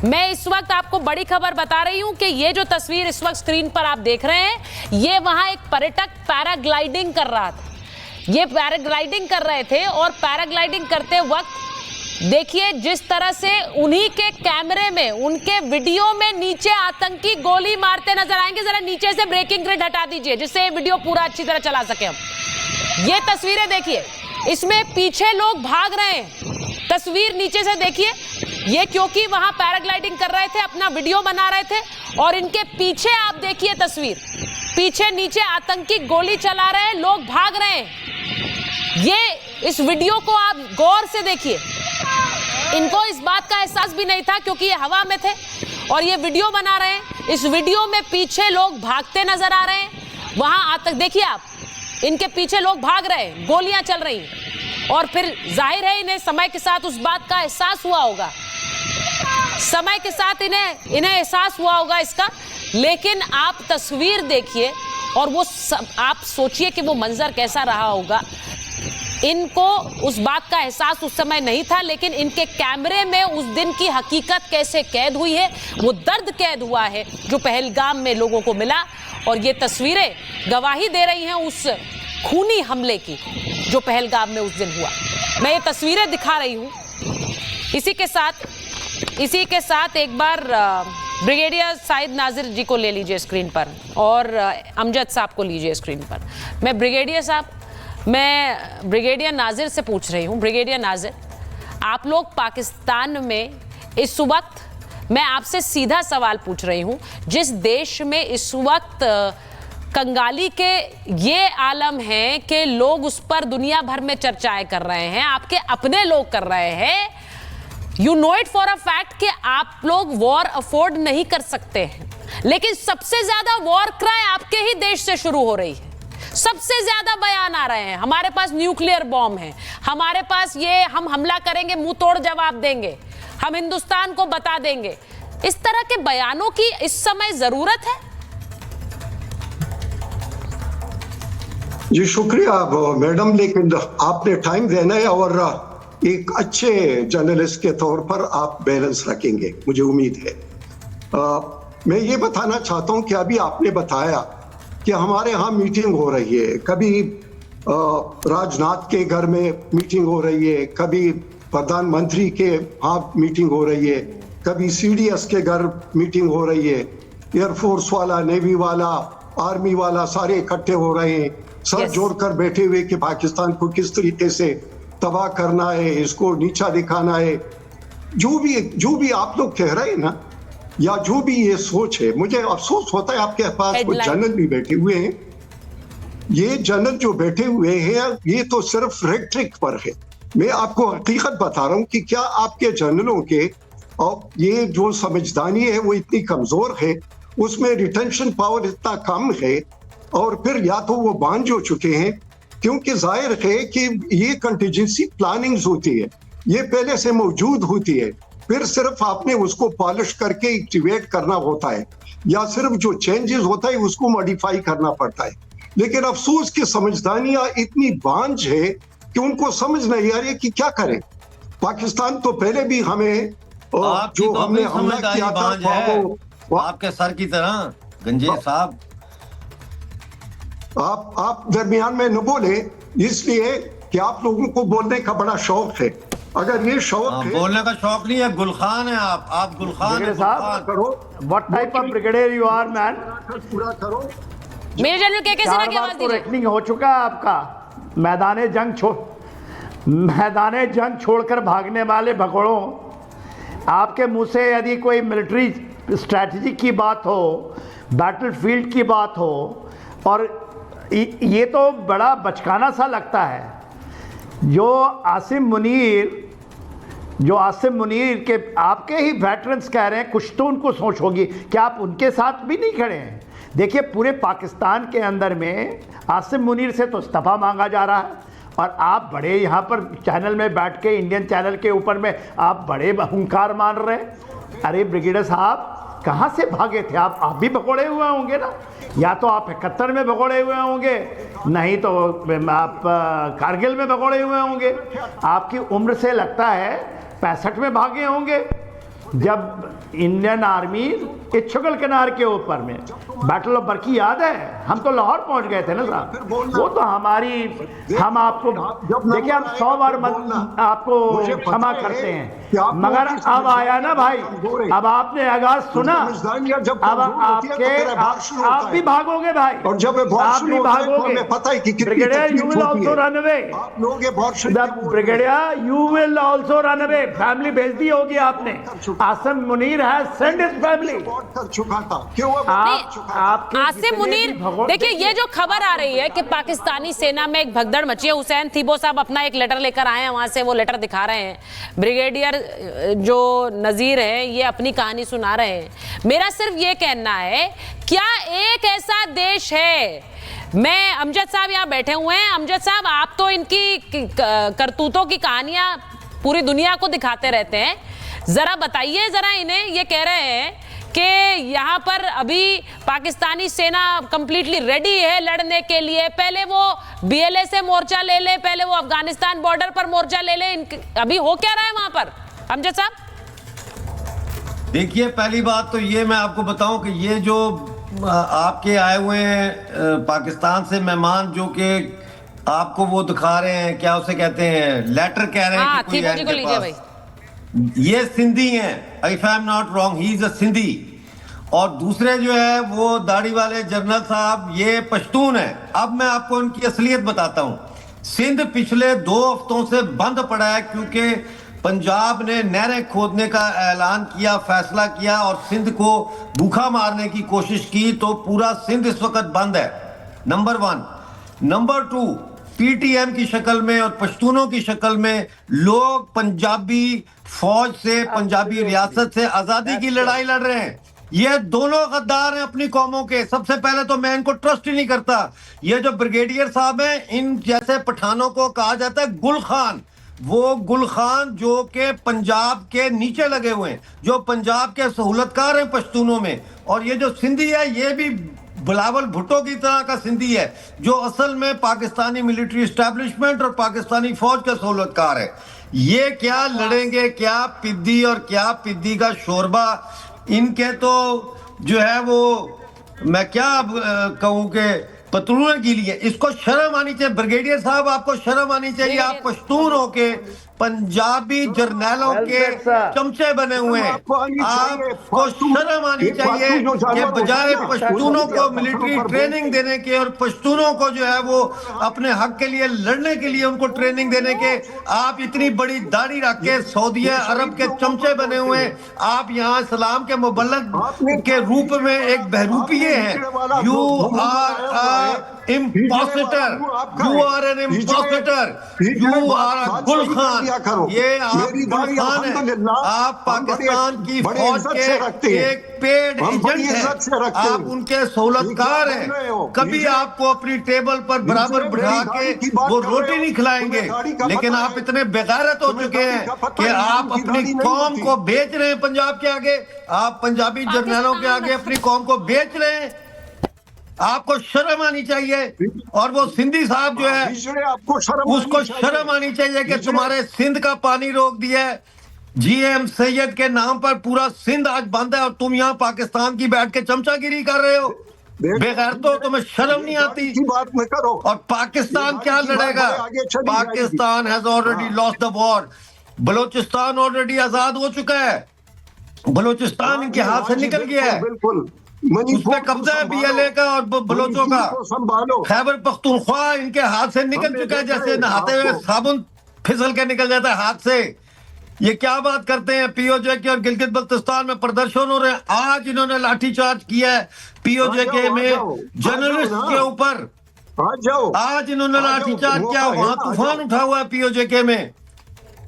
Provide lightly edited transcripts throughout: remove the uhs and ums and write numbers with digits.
मैं इस वक्त आपको बड़ी खबर बता रही हूं कि ये जो तस्वीर इस वक्त स्क्रीन पर आप देख रहे हैं, ये वहां एक पर्यटक पैराग्लाइडिंग कर रहा था। ये पैराग्लाइडिंग कर रहे थे और पैराग्लाइडिंग करते वक्त देखिए जिस तरह से उन्हीं के कैमरे में, उनके वीडियो में नीचे आतंकी गोली मारते नजर आएंगे। जरा नीचे से ब्रेकिंग ग्रिड हटा दीजिए जिससे ये वीडियो पूरा अच्छी तरह चला सके हम। ये तस्वीरें देखिए, इसमें पीछे लोग भाग रहे हैं। तस्वीर नीचे से देखिए, ये क्योंकि वहां पैराग्लाइडिंग कर रहे थे, अपना वीडियो बना रहे थे, और इनके पीछे आप देखिए तस्वीर, पीछे नीचे आतंकी गोली चला रहे हैं, लोग भाग रहे हैं। ये इस वीडियो को आप गौर से देखिए। इनको इस बात का एहसास भी नहीं था क्योंकि ये हवा में थे और ये वीडियो बना रहे हैं। इस वीडियो में पीछे लोग भागते नजर आ रहे हैं। वहां देखिए आप, इनके पीछे लोग भाग रहे हैं, गोलियां चल रही हैं, और फिर जाहिर है इन्हें समय के साथ उस बात का एहसास हुआ होगा, समय के साथ इन्हें एहसास हुआ होगा इसका। लेकिन आप तस्वीर देखिए और वो आप सोचिए कि वो मंजर कैसा रहा होगा। इनको उस बात का एहसास उस समय नहीं था, लेकिन इनके कैमरे में उस दिन की हकीकत कैसे कैद हुई है, वो दर्द कैद हुआ है जो पहलगाम में लोगों को मिला। और ये तस्वीरें गवाही दे रही हैं उस खूनी हमले की जो पहलगाम में उस दिन हुआ। मैं ये तस्वीरें दिखा रही हूं। इसी के साथ एक बार ब्रिगेडियर साहिद नाजिर जी को ले लीजिए स्क्रीन पर, और अमजद साहब को लीजिए स्क्रीन पर। मैं ब्रिगेडियर नाजिर से पूछ रही हूँ। ब्रिगेडियर नाजिर, आप लोग पाकिस्तान में इस वक्त, मैं आपसे सीधा सवाल पूछ रही हूँ, जिस देश में इस वक्त कंगाली के ये आलम हैं कि लोग उस पर दुनिया भर में चर्चाएं कर रहे हैं, आपके अपने लोग कर रहे हैं, you know it for a fact कि आप लोग वॉर अफोर्ड नहीं कर सकते हैं, लेकिन सबसे ज्यादा वॉर क्राई आपके ही देश से शुरू हो रही है। सबसे ज्यादा बयान आ रहे हैं, हमारे पास न्यूक्लियर बॉम्ब है, हमारे पास ये, हम हमला करेंगे, मुंह तोड़ जवाब देंगे, हम हिंदुस्तान को बता देंगे। इस तरह के बयानों की इस समय जरूरत है? जी शुक्रिया मैडम, लेकिन आपने टाइम देना है और एक अच्छे जर्नलिस्ट के तौर पर आप बैलेंस रखेंगे, मुझे उम्मीद है। मैं ये बताना चाहता हूं कि अभी आपने बताया कि हमारे यहाँ मीटिंग हो रही है, कभी राजनाथ के घर में मीटिंग हो रही है, कभी प्रधानमंत्री के यहाँ मीटिंग हो रही है, कभी सीडीएस के घर मीटिंग हो रही है, एयरफोर्स वाला, नेवी वाला, आर्मी वाला सारे इकट्ठे हो रहे हैं, सर जोड़कर बैठे हुए कि पाकिस्तान को किस तरीके से तबाह करना है, इसको नीचा दिखाना है। जो भी आप लोग कह रहे हैं ना, या जो भी ये सोच है, मुझे अफसोस होता है आपके पास कुछ जनरल भी बैठे हुए हैं। ये जनरल जो बैठे हुए हैं ये तो सिर्फ रेट्रिक पर है। मैं आपको हकीकत बता रहा हूं कि क्या आपके जनरलों के और ये जो समझदारी है वो इतनी कमजोर है, उसमें रिटेंशन पावर इतना कम है, और फिर या तो वो बांझ हो चुके हैं, क्योंकि जाहिर है कि ये कंटीजेंसी प्लानिंग्स होती है, ये पहले से मौजूद होती है, फिर सिर्फ आपने उसको पॉलिश करके एक्टिवेट करना होता है, या सिर्फ जो चेंजेस होता है उसको मॉडिफाई करना पड़ता है। लेकिन अफसोस की समझदारियां इतनी बांझ है कि उनको समझ नहीं आ रही कि क्या करें। पाकिस्तान तो पहले भी हमें जो हमने हमला किया था वो आपके सर की तरह गंजे साहब, आप दरमियान में न बोले, इसलिए कि आप लोगों को बोलने का बड़ा शौक है। अगर ये शौक है, बोलने का शौक नहीं है, गुलखान है आप गुलखान है। करो what type of brigadier you are man, पूरा करो। मेजर जनरल के सिन्हा की आवाज दीजिए। रेटनिंग हो चुका है आपका। मैदाने जंग छोड़कर भागने वाले भगोड़ों, आपके मुंह से यदि कोई मिलिट्री स्ट्रैटेजी की बात हो, बैटलफील्ड की बात हो, और ये तो बड़ा बचकाना सा लगता है। जो आसिम मुनीर के आपके ही वेटरन्स कह रहे हैं, कुछ तो उनको सोच होगी, क्या आप उनके साथ भी नहीं खड़े हैं? देखिए पूरे पाकिस्तान के अंदर में आसिम मुनीर से तो इस्तीफा मांगा जा रहा है, और आप बड़े यहाँ पर चैनल में बैठ के, इंडियन चैनल के ऊपर में आप बड़े हुंकार मान रहे हैं। अरे ब्रिगेडियर साहब, कहाँ से भागे थे आप भी भगोड़े हुए होंगे ना, या तो आप 71 में भगोड़े हुए होंगे, नहीं तो आप कारगिल में भगोड़े हुए होंगे। आपकी उम्र से लगता है 65 में भागे होंगे। जब इंडियन आर्मी इच्छुगल किनार के ऊपर में बैटल ऑफ बरकी याद है, हम तो लाहौर पहुंच गए थे ना साहब। वो तो हमारी, हम आपको देखिए, हम 100 बार आपको क्षमा करते हैं, मगर अब आया ना भाई, अब आपने आगाज सुना, अब आप भी भागोगे भाई, और जब आप भी भागोगे। पता है कि brigadier, you will also run away, brigadier you will also run away. Family भेज दी होगी आपने। Asim Munir has send his family. कर चुका था, क्यों आसिम मुनीर, देखिए ये जो खबर आ रही है कि पाकिस्तानी सेना में एक भगदड़ मची है, हुसैन थीबो साहब अपना एक लेटर लेकर आए हैं, वहां से वो लेटर दिखा रहे हैं, ब्रिगेडियर जो नजीर है ये अपनी कहानी सुना रहे हैं। मेरा सिर्फ ये कहना है, क्या एक ऐसा देश है, मैं अमजद साहब यहाँ बैठे हुए हैं, अमजद साहब आप तो इनकी करतूतों की कहानियां पूरी दुनिया को दिखाते रहते हैं, जरा बताइए जरा इन्हें, ये कह रहे हैं कि यहाँ पर अभी पाकिस्तानी सेना कंप्लीटली रेडी है लड़ने के लिए, पहले वो बीएलए से मोर्चा ले ले, पहले वो अफगानिस्तान बॉर्डर पर मोर्चा ले ले, अभी हो क्या रहा है वहां पर अमजद साहब? देखिए, पहली बात तो ये मैं आपको बताऊं कि ये जो आपके आए हुए हैं पाकिस्तान से मेहमान, जो कि आपको वो दिखा रहे हैं, क्या उसे कहते हैं, लेटर कह रहे हैं कि कोई है इनके पास, भाई। ये सिंधी हैं, if I am not wrong, he is a Sindhi. और दूसरे जो है वो दाढ़ी वाले जनरल साहब, ये पश्तून है। अब मैं आपको उनकी असलियत बताता हूं। सिंध पिछले 2 हफ्तों से बंद पड़ा है क्योंकि पंजाब ने नहरें खोदने का ऐलान किया, फैसला किया और सिंध को भूखा मारने की कोशिश की, तो पूरा सिंध इस वक्त बंद है, नंबर 1। नंबर 2, पीटीएम की शक्ल में और पश्तूनों की शक्ल में लोग पंजाबी फौज से, पंजाबी रियासत से आजादी की लड़ाई लड़ रहे हैं। ये दोनों गद्दार हैं अपनी कौमों के। सबसे पहले तो मैं इनको ट्रस्ट ही नहीं करता। ये जो ब्रिगेडियर साहब हैं, इन जैसे पठानों को कहा जाता है गुल खान। वो गुल खान जो के पंजाब के नीचे लगे हुए हैं, जो पंजाब के सहूलतकार हैं पश्तूनों में। और ये जो सिंधी है, ये भी बिलावल भुट्टो की तरह का सिंधी है, जो असल में पाकिस्तानी मिलिट्री एस्टैब्लिशमेंट और पाकिस्तानी फौज का सहूलतकार है। ये क्या लड़ेंगे, क्या पिद्दी और क्या पिद्दी का शोरबा, इनके तो जो है वो मैं क्या कहूं कि पतलूने के लिए इसको शर्म आनी चाहिए। ब्रिगेडियर साहब, आपको शर्म आनी चाहिए। आप पश्तून होके पंजाबी जर्नैलों के चमचे बने हुए हैं, आपको शर्म आनी चाहिए कि बजाय पश्तूनों को मिलिट्री ट्रेनिंग देने के और पश्तूनों को जो है वो अपने हक के लिए लड़ने के लिए उनको ट्रेनिंग देने के, आप इतनी बड़ी दाढ़ी रख के सऊदी अरब के चमचे बने हुए हैं। आप यहाँ इस्लाम के मुबल्लिग के रूप में एक बहरूपिये हैं। You are impositor, you are an impositor, you are a गुल खान। ये आप गुल खान है, आप पाकिस्तान की फौज के एक पेड एजेंट हैं, आप उनके सहूलतकार हैं। कभी आपको अपनी टेबल पर बराबर बिठा के वो रोटी नहीं खिलाएंगे, लेकिन आप इतने बेगैरत हो चुके हैं कि आप अपनी कौम को बेच रहे हैं पंजाब के आगे, आप पंजाबी जर्नैलों के आगे अपनी कौम को बेच रहे हैं। आपको शर्म आनी चाहिए। और वो सिंधी साहब जो है, आपको उसको शर्म आनी चाहिए कि तुम्हारे सिंध का पानी रोक दिया है। जीएम सैयद के नाम पर पूरा सिंध आज बंद है और तुम यहाँ पाकिस्तान की बैठ के चमचागिरी कर रहे हो। बेगैरतो, तुम्हें शर्म नहीं आती? बात में करो। और पाकिस्तान क्या लड़ेगा? Pakistan has already lost the war. Balochistan already आजाद हो चुका है। बलोचिस्तान इनके हाथ से निकल गया है, बिल्कुल उस पे कब्जा है बीएलए का और बलोचों का। खैबर पख्तूनख्वा इनके हाथ से निकल चुका है, जैसे नहाते हुए साबुन फिसल के निकल जाता है हाथ से। ये क्या बात करते हैं? पीओजे के और गिलगित बल्तिस्तान में प्रदर्शन हो रहे हैं। आज इन्होंने लाठीचार्ज किया है पीओजे के में जर्नलिस्ट के ऊपर। आज इन्होंने लाठीचार्ज किया, वहां तूफान उठा हुआ है पीओजे के में।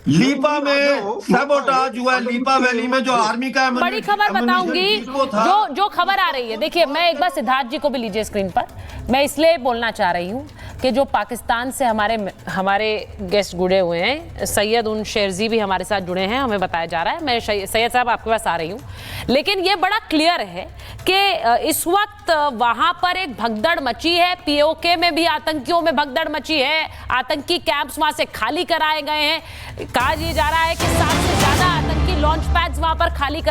लीपा में सबोटाज हुआ है, लीपा वैली में जो आर्मी का बड़ी खबर बताऊंगी, जो खबर आ रही है। देखिए, मैं एक बार सिद्धार्थ जी को भी लीजिए स्क्रीन पर। मैं इसलिए बोलना चाह रही हूँ कि जो पाकिस्तान से हमारे गेस्ट जुड़े हुए हैं, सैयद उन शेरजी भी हमारे साथ जुड़े हैं, हमें बताया जा रहा है। मैं सैयद साहब आपके पास आ रही हूँ, लेकिन ये बड़ा क्लियर है कि इस वक्त वहां पर एक भगदड़ मची है। पीओके में भी आतंकियों में भगदड़ मची है, आतंकी कैंप्स वहां से खाली कराए गए हैं। कहा जा रहा है कि 7 से ज्यादा आतंकी लॉन्च पैड्स वहां पर खाली